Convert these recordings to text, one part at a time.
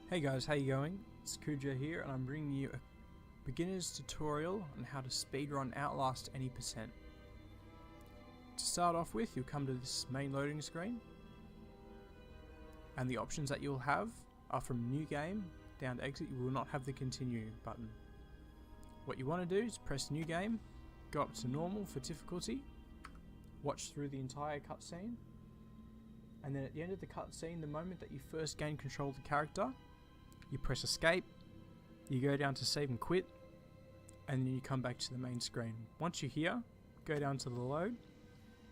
Hey guys, how you going? It's Kuja here and I'm bringing you a beginner's tutorial on how to speedrun Outlast any percent. To start off with, you'll come to this main loading screen and the options that you'll have are from new game down to exit. You will not have the continue button. What you want to do is press new game, go up to normal for difficulty, watch through the entire cutscene, and then at the end of the cutscene, the moment that you first gain control of the character, you press escape, you go down to save and quit, and then you come back to the main screen. Once you're here, go down to the load,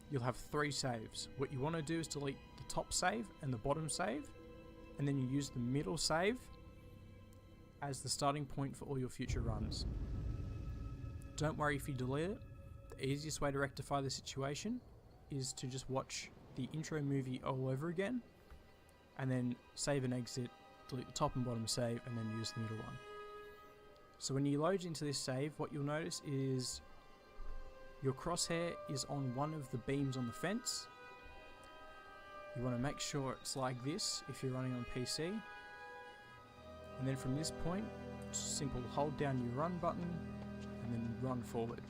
you'll have 3 saves. What you want to do is delete the top save and the bottom save, and then you use the middle save as the starting point for all your future runs. Don't worry if you delete it. The easiest way to rectify the situation is to just watch the intro movie all over again, and then save and exit, delete the top and bottom save, and then use the middle one. So when you load into this save, what you'll notice is your crosshair is on one of the beams on the fence. You want to make sure it's like this if you're running on PC. And then from this point, just simple hold down your run button and then run forward.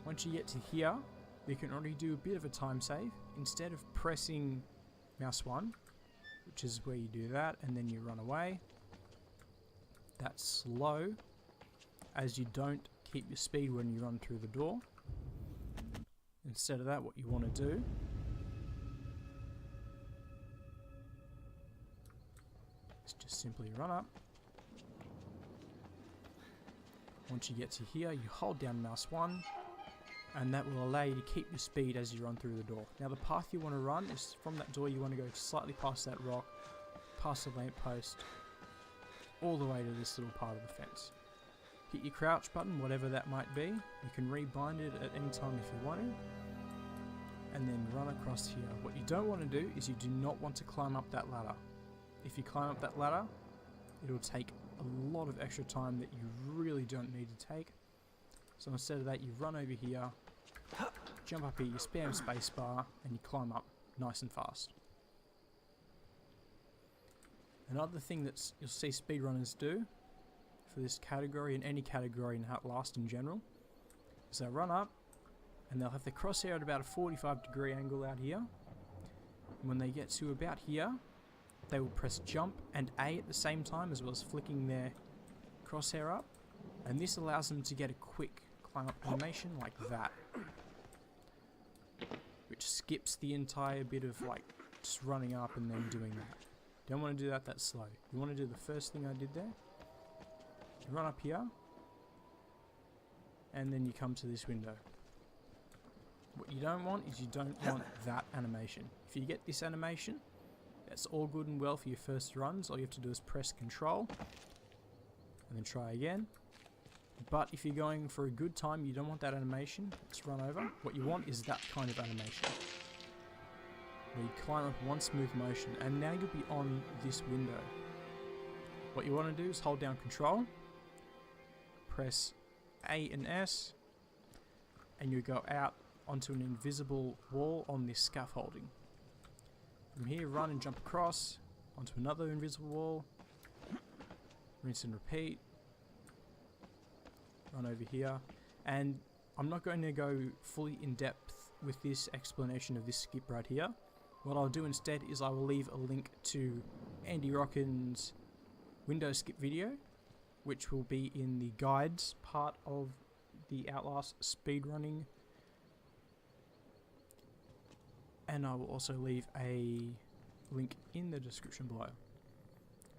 Once you get to here, you can already do a bit of a time save. Instead of pressing mouse 1, which is where you do that and then you run away, that's slow, as you don't keep your speed when you run through the door. Instead of that, what you want to do is just simply run up. Once you get to here, you hold down mouse 1, and that will allow you to keep your speed as you run through the door. Now the path you want to run is from that door. You want to go slightly past that rock, past the lamppost, all the way to this little part of the fence. Hit your crouch button, whatever that might be. You can rebind it at any time if you want to, and then run across here. What you don't want to do is you do not want to climb up that ladder. If you climb up that ladder, it'll take a lot of extra time that you really don't need to take. So instead of that, you run over here, jump up here, you spam spacebar, and you climb up nice and fast. Another thing that you'll see speedrunners do for this category and any category in Outlast in general is they'll run up and they'll have the crosshair at about a 45-degree angle out here. And when they get to about here, they will press jump and A at the same time, as well as flicking their crosshair up, and this allows them to get a quick climb up animation like that, which skips the entire bit of like just running up and then doing that. Don't want to do that, that's slow. You want to do the first thing I did there. You run up here and then you come to this window. What you don't want is you don't want that animation. If you get this animation, that's all good and well for your first runs. All you have to do is press control and then try again. But if you're going for a good time, you don't want that animation. Let's run over. What you want is that kind of animation, where you climb up one smooth motion, and now you'll be on this window. What you want to do is hold down control, press A and S, and you go out onto an invisible wall on this scaffolding. From here, run and jump across onto another invisible wall, rinse and repeat, run over here. And I'm not going to go fully in depth with this explanation of this skip right here. What I'll do instead is I will leave a link to Andy Rockin's Windows skip video, which will be in the guides part of the Outlast speedrunning. And I will also leave a link in the description below.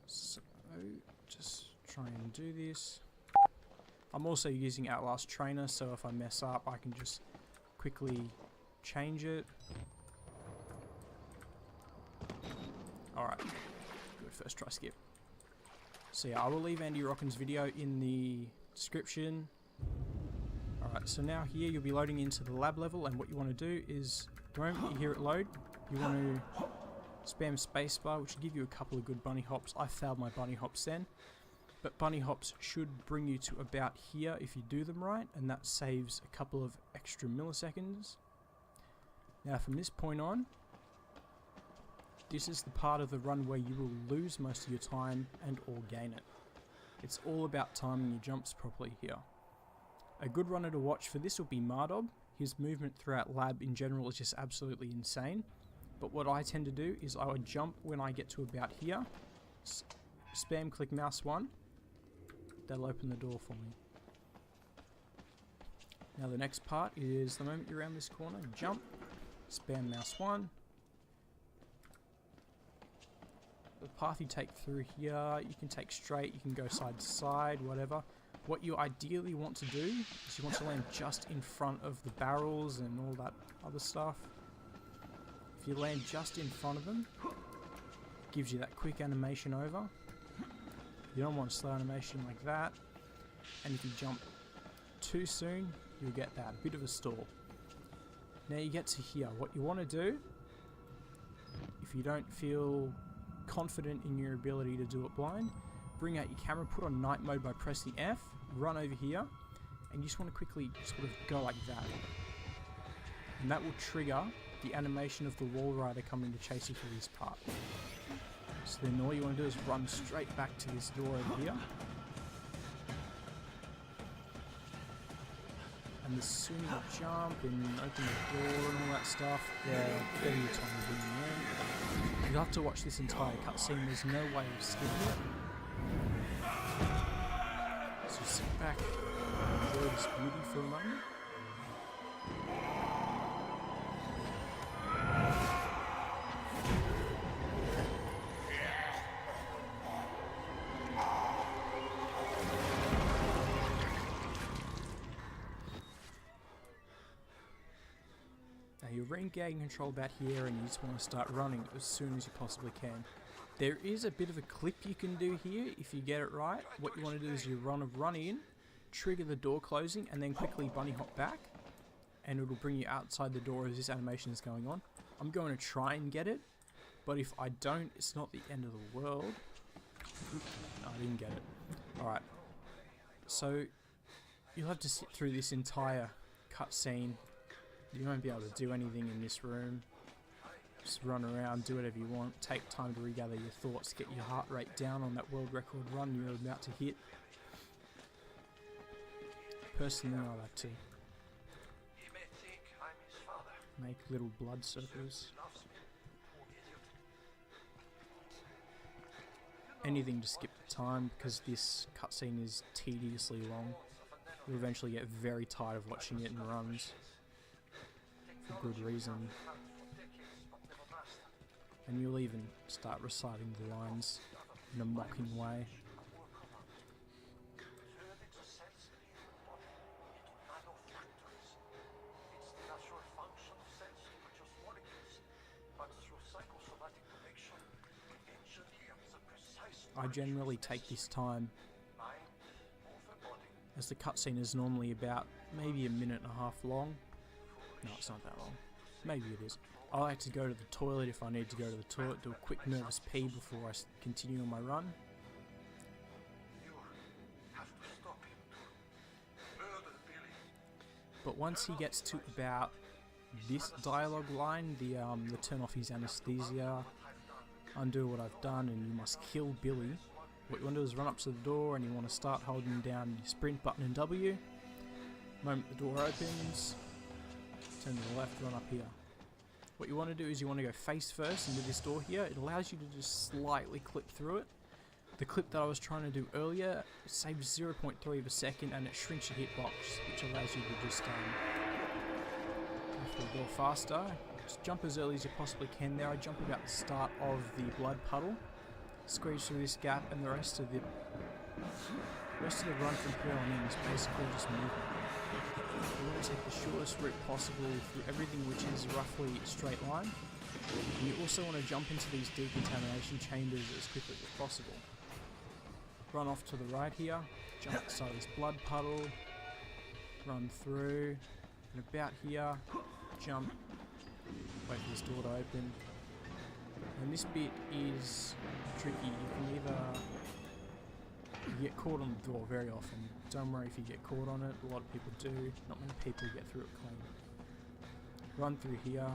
So, just try and do this. I'm also using Outlast Trainer, so if I mess up, I can just quickly change it. Alright, good, first try skip. So yeah, I will leave Andy Rockin's video in the description. Alright, so now here you'll be loading into the lab level, and what you want to do is, the moment you hear it load, you want to spam spacebar, which will give you a couple of good bunny hops. I failed my bunny hops then, but bunny hops should bring you to about here if you do them right, and that saves a couple of extra milliseconds. Now from this point on, this is the part of the run where you will lose most of your time and or gain it. It's all about timing your jumps properly here. A good runner to watch for this will be Mardob. His movement throughout lab in general is just absolutely insane. But what I tend to do is I would jump when I get to about here, spam click mouse 1, that'll open the door for me. Now the next part is the moment you're around this corner, jump, spam mouse 1. The path you take through here, you can take straight, you can go side to side, whatever. What you ideally want to do is you want to land just in front of the barrels and all that other stuff. If you land just in front of them, it gives you that quick animation over. You don't want a slow animation like that. And if you jump too soon, you'll get that, a bit of a stall. Now you get to here. What you want to do, if you don't feel confident in your ability to do it blind, bring out your camera, put on night mode by pressing F, run over here, and you just want to quickly sort of go like that. And that will trigger the animation of the wall rider coming to chase you for this part. So then all you want to do is run straight back to this door over here. And as soon as you jump and open the door and all that stuff, then your time will be in there. You'll have to watch this entire cutscene, there's no way of skipping it. So sit back and enjoy this beauty for a moment. Now you're regaining control about here and you just want to start running as soon as you possibly can. There is a bit of a clip you can do here if you get it right. What you want to do is you run in, trigger the door closing, and then quickly bunny hop back, and it'll bring you outside the door as this animation is going on. I'm going to try and get it, but if I don't, it's not the end of the world. No, I didn't get it. Alright, so you'll have to sit through this entire cutscene. You won't be able to do anything in this room. Just run around, do whatever you want, take time to regather your thoughts, get your heart rate down on that world record run you're about to hit. Personally, I like to make little blood circles. Anything to skip the time, because this cutscene is tediously long. You'll eventually get very tired of watching it in runs. For good reason. And you'll even start reciting the lines in a mocking way. I generally take this time, as the cutscene is normally about maybe a minute and a half long. No, it's not that long. Maybe it is. I like to go to the toilet if I need to go to the toilet, do a quick nervous pee before I continue on my run. But once he gets to about this dialogue line, the turn off his anesthesia, undo what I've done, and you must kill Billy. What you want to do is run up to the door and you want to start holding down your sprint button and W. The moment the door opens, turn to the left, run up here. What you want to do is you want to go face first into this door here. It allows you to just slightly clip through it. The clip that I was trying to do earlier saves 0.3 of a second and it shrinks your hitbox, which allows you to just go through the door faster. Just jump as early as you possibly can there. I jump about the start of the blood puddle, squeeze through this gap, and the rest of the run from here on in is basically just movement. You want to take the shortest route possible through everything which is roughly a straight line. And you also want to jump into these decontamination chambers as quickly as possible. Run off to the right here, jump at the side of this blood puddle, run through, and about here, jump, wait for this door to open. And this bit is tricky. You can either get caught on the door very often. Don't worry if you get caught on it, a lot of people do, not many people get through it clean. Run through here,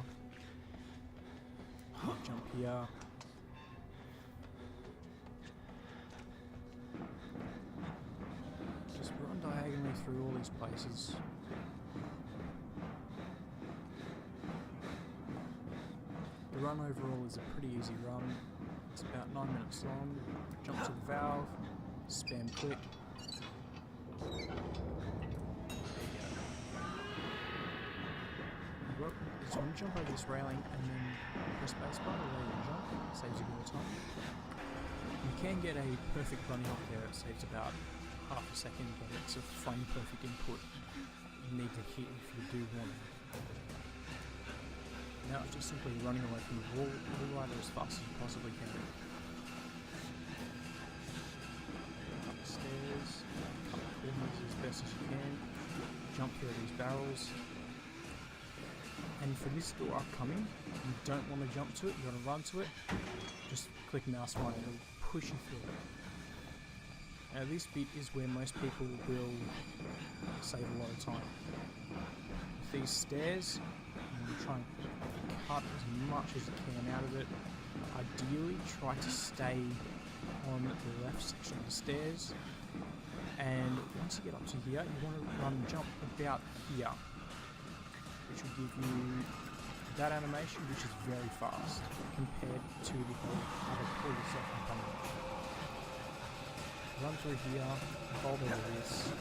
Jump here. Just run diagonally through all these places. The run overall is a pretty easy run. It's about 9 minutes long. Jump to the valve, spam click. There you go. Just want to jump over this railing and then press spacebar to allow you to jump. Saves you a bit of time. You can get a perfect bunny hop there. It saves about half a second, but it's a frame perfect input you need to hit if you do want it. Now it's just simply running away from the wall rider as fast as you possibly can. Up the stairs, cut the corners as best as you can, jump through these barrels. And for this door upcoming, you don't want to jump to it, you want to run to it. Just click mouse one and it'll push you through it. Now this bit is where most people will save a lot of time. With these stairs, you try and cut as much as you can out of it. Ideally, try to stay on the left section of the stairs. And once you get up to here, you want to run and jump about here, which will give you that animation, which is very fast compared to the other pull yourself and come in. Run through here, hold over this,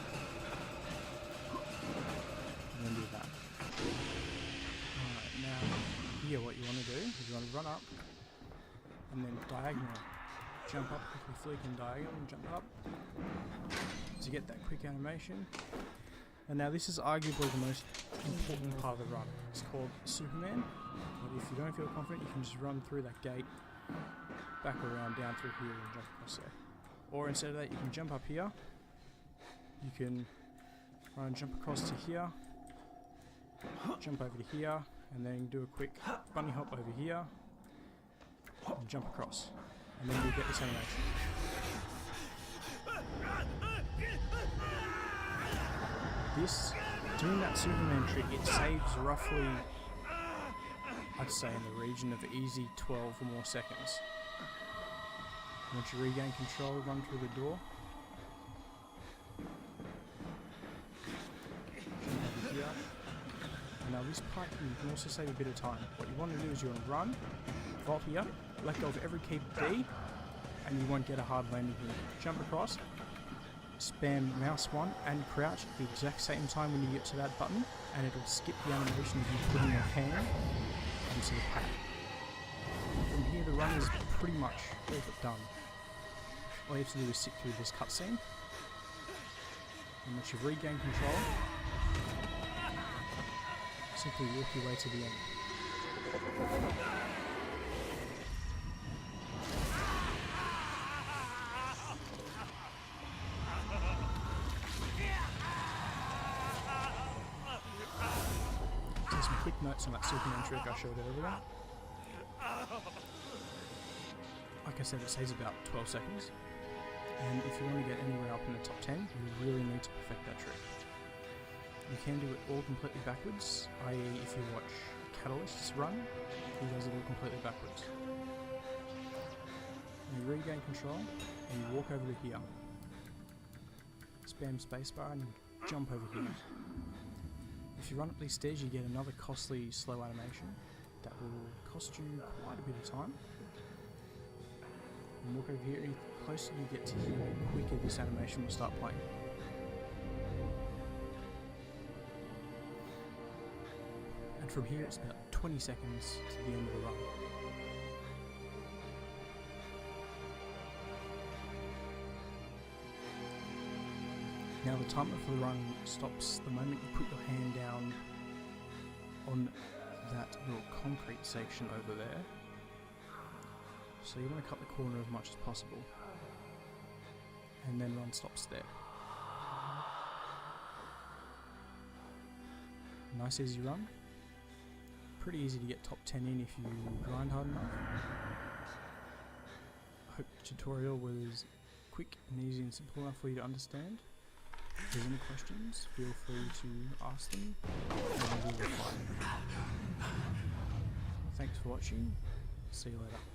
and then do that. Alright, now here what you want to do is you want to run up and then diagonal. Jump up, quickly flick and diagonal and jump up to get that quick animation. And now this is arguably the most important part of the run. It's called Superman, but if you don't feel confident you can just run through that gate, back around, down through here and jump across there. Or instead of that you can jump up here, you can run and jump across to here, jump over to here, and then do a quick bunny hop over here, and jump across. And then you'll get this animation. This, doing that Superman trick, it saves roughly, I'd say in the region of easy 12 or more seconds. Once you regain control, run through the door. Jump over here. And now this part you can also save a bit of time. What you want to do is you want to run, vault here, let go of every key B, and you won't get a hard landing here. Jump across, spam mouse 1 and crouch at the exact same time when you get to that button, and it'll skip the animation of you putting your hand onto the pad. From here the run is pretty much done. All you have to do is sit through this cutscene, and once you've regained control, simply walk your way to the end. Some quick notes on that Superman trick I showed earlier. Like I said, it saves about 12 seconds, and if you want to get anywhere up in the top 10, you really need to perfect that trick. You can do it all completely backwards, i.e. if you watch Catalyst's run, he does it all completely backwards. And you regain control, and you walk over to here. Spam spacebar and jump over here. If you run up these stairs, you get another costly slow animation that will cost you quite a bit of time. And walk over here, and the closer you get to here, the quicker this animation will start playing. And from here it's about 20 seconds to the end of the run. Now the timer for the run stops the moment you put your hand down on that little concrete section over there. So you want to cut the corner as much as possible. And then run stops there. Nice easy run. Pretty easy to get top 10 in if you grind hard enough. I hope the tutorial was quick and easy and simple enough for you to understand. If there's any questions, feel free to ask them and I will reply. Thanks for watching. See you later.